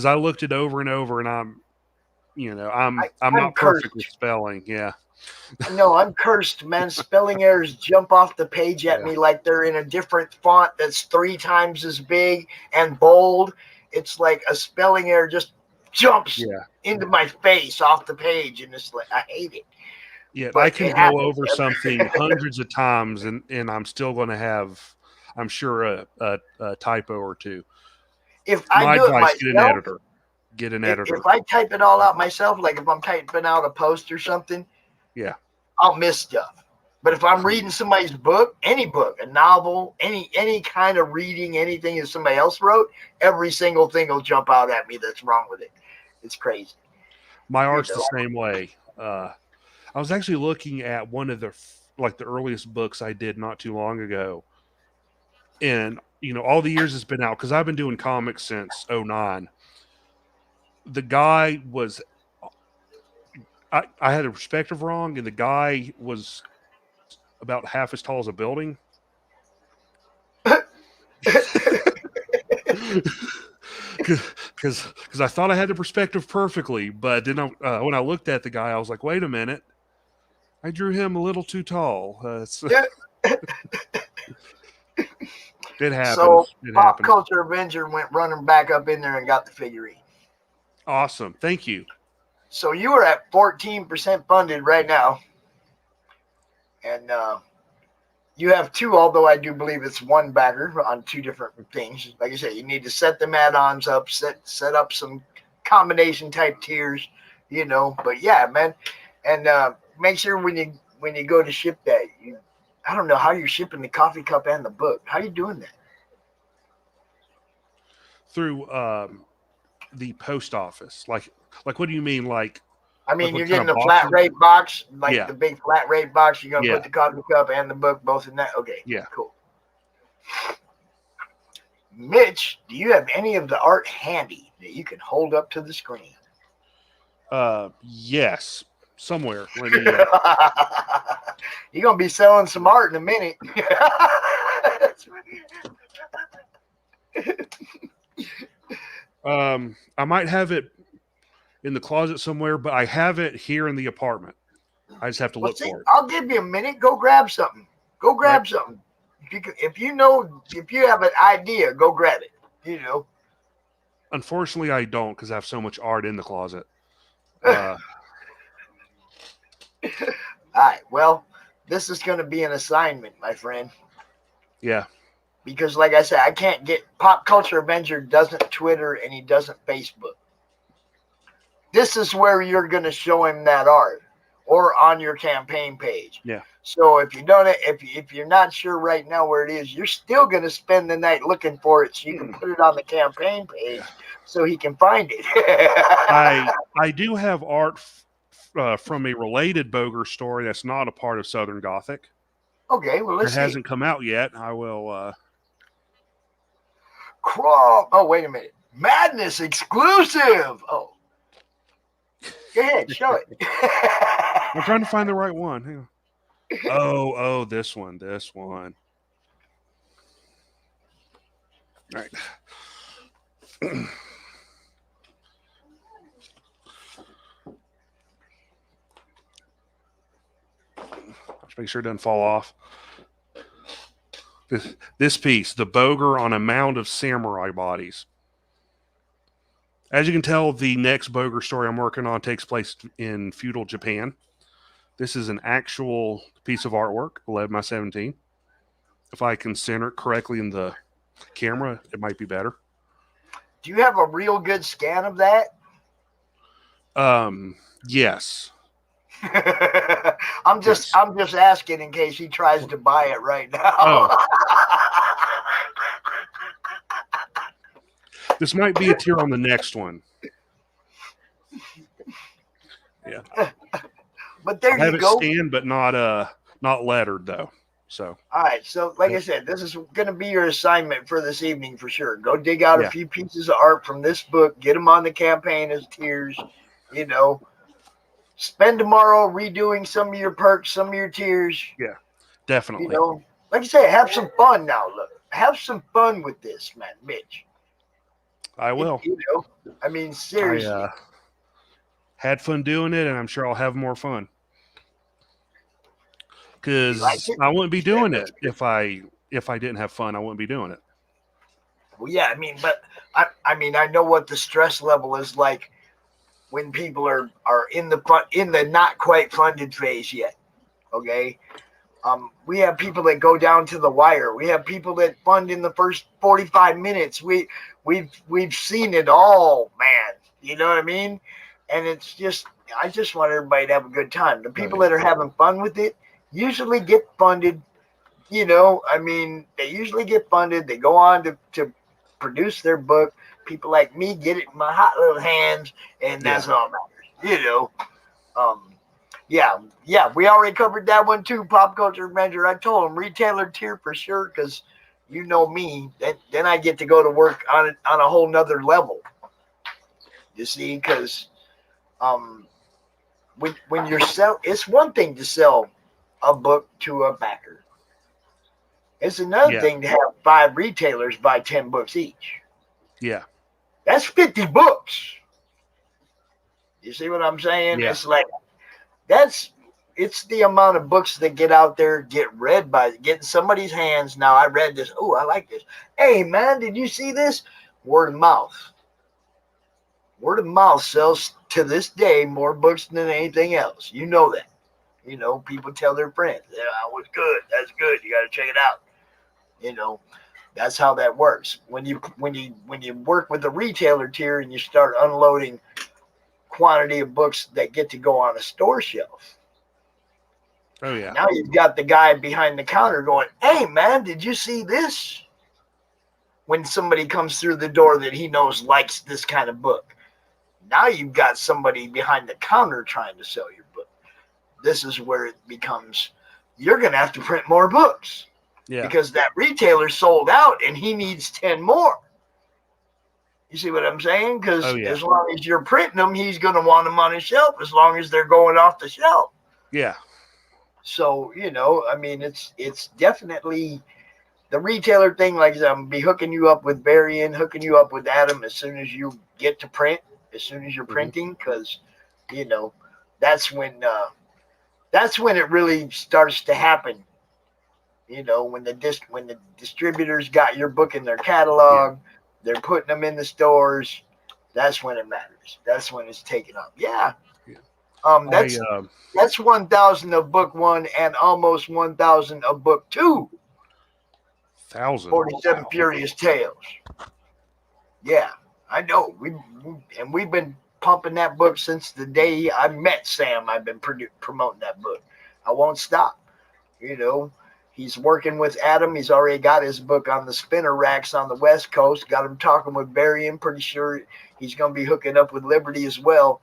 Speaker 2: I looked it over and over, and I'm not perfect with spelling. Yeah.
Speaker 1: No, I'm cursed, man. Spelling errors jump off the page at me like they're in a different font that's 3 times as big and bold. It's like a spelling error just jumps into my face off the page, and it's like I hate it.
Speaker 2: Yeah, but I can go over something hundreds of times, and I'm still going to have, I'm sure, a typo or two.
Speaker 1: If I do it myself,
Speaker 2: get an editor.
Speaker 1: If I type it all out myself, like if I'm typing out a post or something, I'll miss stuff. But if I'm reading somebody's book, any book, a novel, any kind of reading, anything that somebody else wrote, every single thing will jump out at me that's wrong with it. It's crazy.
Speaker 2: My art's the same way. I was actually looking at one of the earliest books I did not too long ago. And, all the years it's been out, because I've been doing comics since 2009. The guy was, I had a perspective wrong, and the guy was about half as tall as a building. Because I thought I had the perspective perfectly, but then when I looked at the guy, I was like, wait a minute. I drew him a little too tall. It happens.
Speaker 1: So Pop Culture Avenger went running back up in there and got the figurine.
Speaker 2: Awesome. Thank you.
Speaker 1: So you are at 14% funded right now. And you have 2, although I do believe it's 1 backer on 2 different things. Like I said, you need to set them add-ons up, set up some combination type tiers, But yeah, man. And make sure when you go to ship that, I don't know how you're shipping the coffee cup and the book. How are you doing that?
Speaker 2: Through the post office. Like what do you mean?
Speaker 1: You're getting a flat rate box, the big flat rate box. You're gonna put the coffee cup and the book both in that. Okay.
Speaker 2: Yeah.
Speaker 1: Cool. Mitch, do you have any of the art handy that you can hold up to the screen?
Speaker 2: Yes. Somewhere. Let me,
Speaker 1: You're gonna be selling some art in a minute.
Speaker 2: I might have it in the closet somewhere, but I have it here in the apartment. I just have to look for it.
Speaker 1: I'll give you a minute. Go grab something. Something. If you have an idea, go grab it.
Speaker 2: Unfortunately, I don't because I have so much art in the closet.
Speaker 1: All right. Well, this is going to be an assignment, my friend.
Speaker 2: Yeah.
Speaker 1: Because, like I said, I can't get Pop Culture Avenger doesn't Twitter and he doesn't Facebook. This is where you're going to show him that art, or on your campaign page.
Speaker 2: Yeah.
Speaker 1: So if you're not sure right now where it is, you're still going to spend the night looking for it, so you can put it on the campaign page, so he can find it.
Speaker 2: I do have art from a related Bogre story that's not a part of Southern Gothic.
Speaker 1: Okay, well, let's see.
Speaker 2: It hasn't come out yet. I will.
Speaker 1: Crawl. Oh, wait a minute. Madness exclusive. Oh. Go ahead, show it.
Speaker 2: I'm trying to find the right one. Hang on. Oh, this one. All right. Just make sure it doesn't fall off. This piece, the Bogre on a mound of samurai bodies. As you can tell, the next Bogre story I'm working on takes place in feudal Japan. This is an actual piece of artwork, 11x17. If I can center it correctly in the camera, it might be better.
Speaker 1: Do you have a real good scan of that?
Speaker 2: Yes.
Speaker 1: I'm just asking in case he tries to buy it right now.
Speaker 2: Oh. This might be a tier on the next one. Yeah.
Speaker 1: But there
Speaker 2: I have
Speaker 1: you
Speaker 2: it
Speaker 1: go.
Speaker 2: scanned, but not lettered though. So
Speaker 1: All right. So, like I said, this is going to be your assignment for this evening for sure. Go dig out a few pieces of art from this book. Get them on the campaign as tiers. You know, spend tomorrow redoing some of your perks, some of your tiers.
Speaker 2: yeah, definitely.
Speaker 1: You know, like I say, have some fun now. Look, have some fun with this, man, Mitch.
Speaker 2: I will.
Speaker 1: You know, I mean, seriously.
Speaker 2: I had fun doing it, and I'm sure I'll have more fun. Because I wouldn't be doing it if I didn't have fun. I wouldn't be doing it.
Speaker 1: Well, yeah, I mean, but I mean, I know what the stress level is like when people are in the not quite funded phase yet. Okay, we have people that go down to the wire. We have people that fund in the first 45 minutes. We've seen it all, man. You know what I mean? And it's just, I just want everybody to have a good time. The people that are having fun with it usually get funded. You know, I mean, they usually get funded. They go on to produce their book. People like me get it in my hot little hands, and that's all that matters. You know, yeah, we already covered that one too. Pop culture manager. I told him retailer tier for sure, because you know me. Then I get to go to work on a whole nother level. You see, because when you're it's one thing to sell a book to a backer. It's another thing to have 5 retailers buy 10 books each.
Speaker 2: Yeah.
Speaker 1: That's 50 books. You see what I'm saying?
Speaker 2: Yeah.
Speaker 1: It's like, it's the amount of books that get out there, get read get in somebody's hands. Now, I read this. Oh, I like this. Hey, man, did you see this? Word of mouth. Word of mouth sells to this day more books than anything else. You know that. You know, people tell their friends, yeah, that was good. That's good. You got to check it out. You know, that's how that works. When you work with the retailer tier and you start unloading quantity of books that get to go on a store shelf.
Speaker 2: Oh yeah.
Speaker 1: Now you've got the guy behind the counter going, "Hey man, did you see this?" When somebody comes through the door that he knows likes this kind of book. Now you've got somebody behind the counter trying to sell your book. This is where it becomes, you're going to have to print more books. Yeah. Because that retailer sold out and he needs 10 more. You see what I'm saying? Because as long as you're printing them, he's going to want them on his shelf as long as they're going off the shelf.
Speaker 2: Yeah.
Speaker 1: So, you know, I mean, it's definitely the retailer thing. Like I said, I'm going to be hooking you up with Barry and hooking you up with Adam as soon as you get to print, as soon as you're printing, because, you know, that's when it really starts to happen. You know, when the distributors got your book in their catalog, they're putting them in the stores. That's when it matters. That's when it's taken up. Yeah. That's 1,000 of book 1 and almost 1,000 of book 2. 47 Furious Tales. Yeah, I know. We've been pumping that book since the day I met Sam. I've been promoting that book. I won't stop. You know, he's working with Adam. He's already got his book on the spinner racks on the West Coast. Got him talking with Barry. I'm pretty sure he's going to be hooking up with Liberty as well.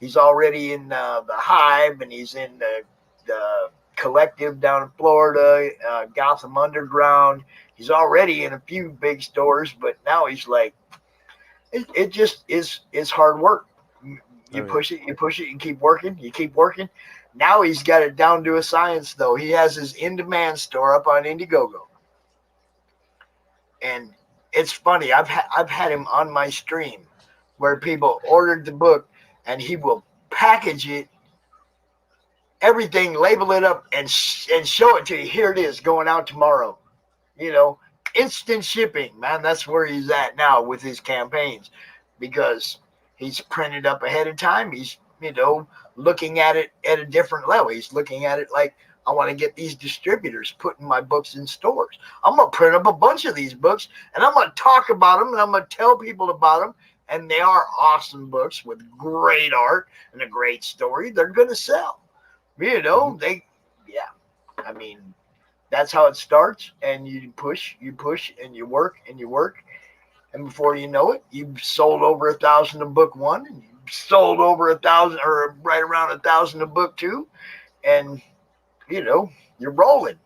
Speaker 1: He's already in the Hive, and he's in the Collective down in Florida, Gotham Underground. He's already in a few big stores, but now he's like, it just is hard work. You push it, you keep working, Now he's got it down to a science, though. He has his in-demand store up on Indiegogo. And it's funny, I've had him on my stream where people ordered the book, and he will package it, everything, label it up, and show it to you. Here it is, going out tomorrow. You know, instant shipping, man. That's where he's at now with his campaigns, because he's printed up ahead of time. He's, you know, looking at it at a different level. He's looking at it like, I want to get these distributors putting my books in stores. I'm going to print up a bunch of these books, and I'm going to talk about them, and I'm going to tell people about them. And they are awesome books with great art and a great story. They're going to sell. You know, I mean, that's how it starts, and you push, and you work, and before you know it, you've sold over 1,000 of book one, and you've sold over 1,000, or right around 1,000 of book two, and you know, you're rolling.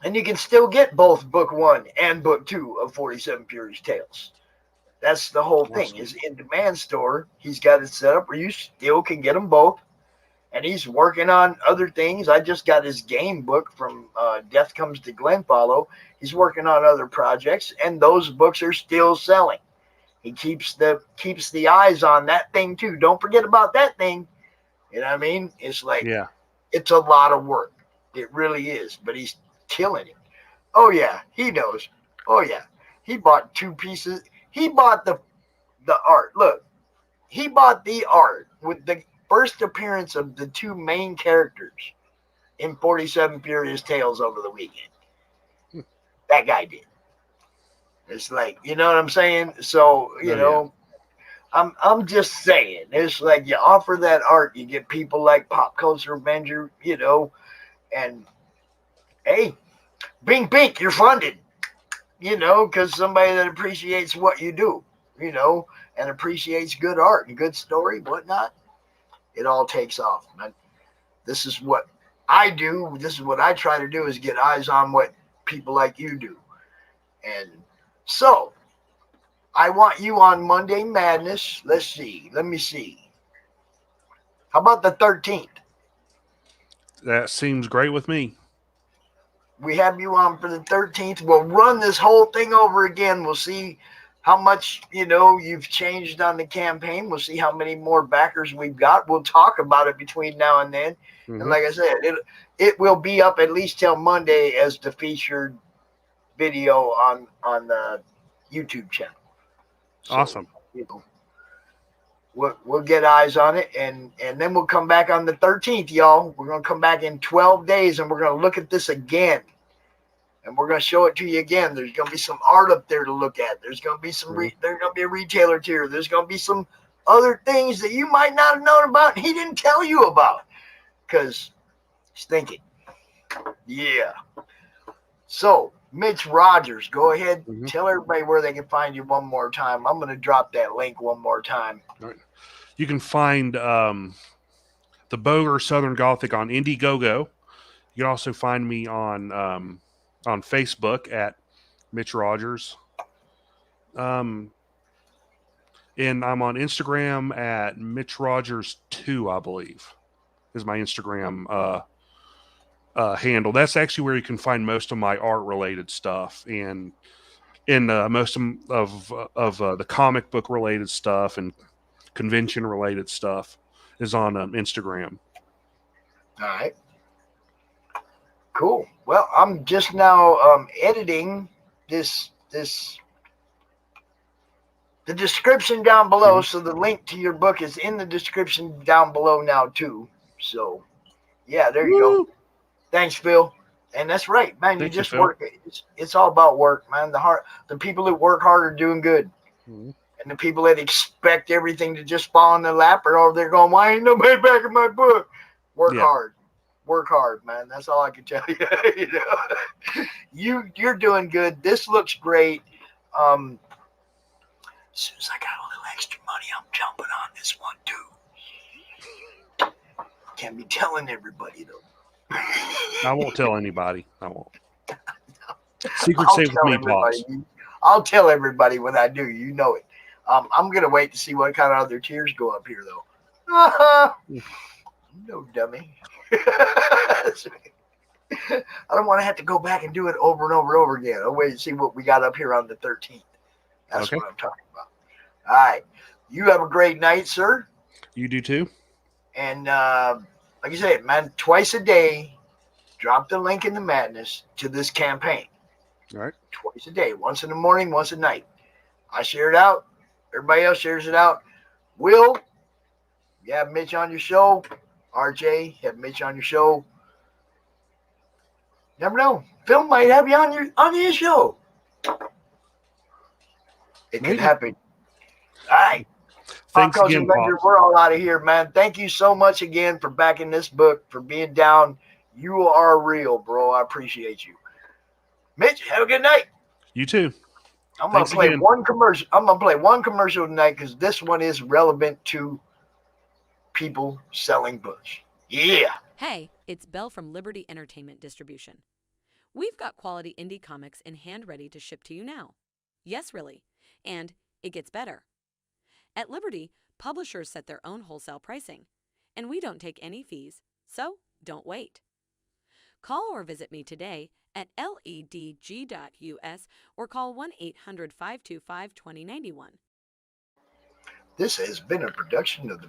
Speaker 1: And you can still get both book one and book two of 47 Furious Tales. That's the whole thing.
Speaker 2: Awesome.
Speaker 1: His in-demand store, he's got it set up where you still can get them both. And he's working on other things. I just got his game book from Death Comes to Glenfollow. He's working on other projects, and those books are still selling. He keeps the eyes on that thing too. Don't forget about that thing. You know what I mean? It's like,
Speaker 2: Yeah.
Speaker 1: it's a lot of work. It really is. But he's killing it. Oh yeah, he knows. Oh yeah, he bought 2 pieces. He bought the art. Look, he bought the art with the first appearance of the 2 main characters in 47 Furious Tales over the weekend. That guy did. It's like, you know what I'm saying? So, you know, I'm just saying. It's like you offer that art, you get people like Pop Culture Avenger, you know, and hey, bink, bink, you're funded, you know, because somebody that appreciates what you do, you know, and appreciates good art and good story, whatnot, it all takes off. This is what I do. This is what I try to do, is get eyes on what people like you do. And so I want you on Monday Madness. Let's see. Let me see. How about the 13th?
Speaker 2: That seems great with me.
Speaker 1: We have you on for the 13th. We'll run this whole thing over again. We'll see how much, you know, you've changed on the campaign. We'll see how many more backers we've got. We'll talk about it between now and then.
Speaker 2: Mm-hmm.
Speaker 1: And like I said, it will be up at least till Monday as the featured video on the YouTube channel. So,
Speaker 2: Awesome.
Speaker 1: You know, we'll get eyes on it, and then we'll come back on the 13th, y'all. We're going to come back in 12 days, and we're going to look at this again. And we're going to show it to you again. There's going to be some art up there to look at. There's going to be some there's going to be a retailer tier. There's going to be some other things that you might not have known about and he didn't tell you about because he's thinking. Yeah. So, Mitch Rogers, go ahead.
Speaker 2: Mm-hmm.
Speaker 1: Tell everybody where they can find you one more time. I'm going to drop that link one more time.
Speaker 2: All right. You can find the Bogre Southern Gothic on Indiegogo. You can also find me on Facebook at Mitch Rogers. And I'm on Instagram at Mitch Rogers 2, I believe, is my Instagram handle. That's actually where you can find most of my art related stuff, and most of the comic book related stuff and convention related stuff is on Instagram.
Speaker 1: All right. Cool. Well, I'm just now editing the description down below, so the link to your book is in the description down below now too. So, yeah, there you go. Thanks, Phil. And that's right, man.
Speaker 2: Thank
Speaker 1: you just
Speaker 2: you,
Speaker 1: work. It's all about work, man. The people that work hard are doing good.
Speaker 2: Mm-hmm.
Speaker 1: And the people that expect everything to just fall in their lap are over there going, why ain't nobody backing my book? Work hard. Work hard, man. That's all I can tell you. You know? You're doing good. This looks great. As soon as I got a little extra money, I'm jumping on this one too. Can't be telling everybody though.
Speaker 2: I won't tell anybody. I won't. Secret safe with me, Pops.
Speaker 1: I'll tell everybody when I do. You know it. I'm gonna wait to see what kind of other tiers go up here though. No dummy. I don't want to have to go back and do it over and over and over again. I'll wait and see what we got up here on the 13th. That's what I'm talking about. All right. You have a great night, sir.
Speaker 2: You do too.
Speaker 1: And like I said, man, twice a day, drop the link in the madness to this campaign.
Speaker 2: All right.
Speaker 1: Twice a day. Once in the morning, once at night. I share it out. Everybody else shares it out. Will, you have Mitch on your show. RJ, have Mitch on your show. Never know. Phil might have you on his show. It could happen. All right.
Speaker 2: Thanks
Speaker 1: Cousin
Speaker 2: again,
Speaker 1: Ranger,
Speaker 2: Pops.
Speaker 1: we're all out of here, man. Thank you so much again for backing this book, for being down. You are real, bro. I appreciate you. Mitch, have a good night.
Speaker 2: You too.
Speaker 1: I'm gonna
Speaker 2: Thanks
Speaker 1: play
Speaker 2: again.
Speaker 1: one commercial. I'm gonna play one commercial tonight because this one is relevant to people selling books. Yeah.
Speaker 4: Hey, it's Belle from Liberty Entertainment Distribution. We've got quality indie comics in hand ready to ship to you now. Yes, really. And it gets better. At Liberty, publishers set their own wholesale pricing, and we don't take any fees, so don't wait. Call or visit me today at ledg.us or call 1-800-525-2091.
Speaker 1: This has been a production of the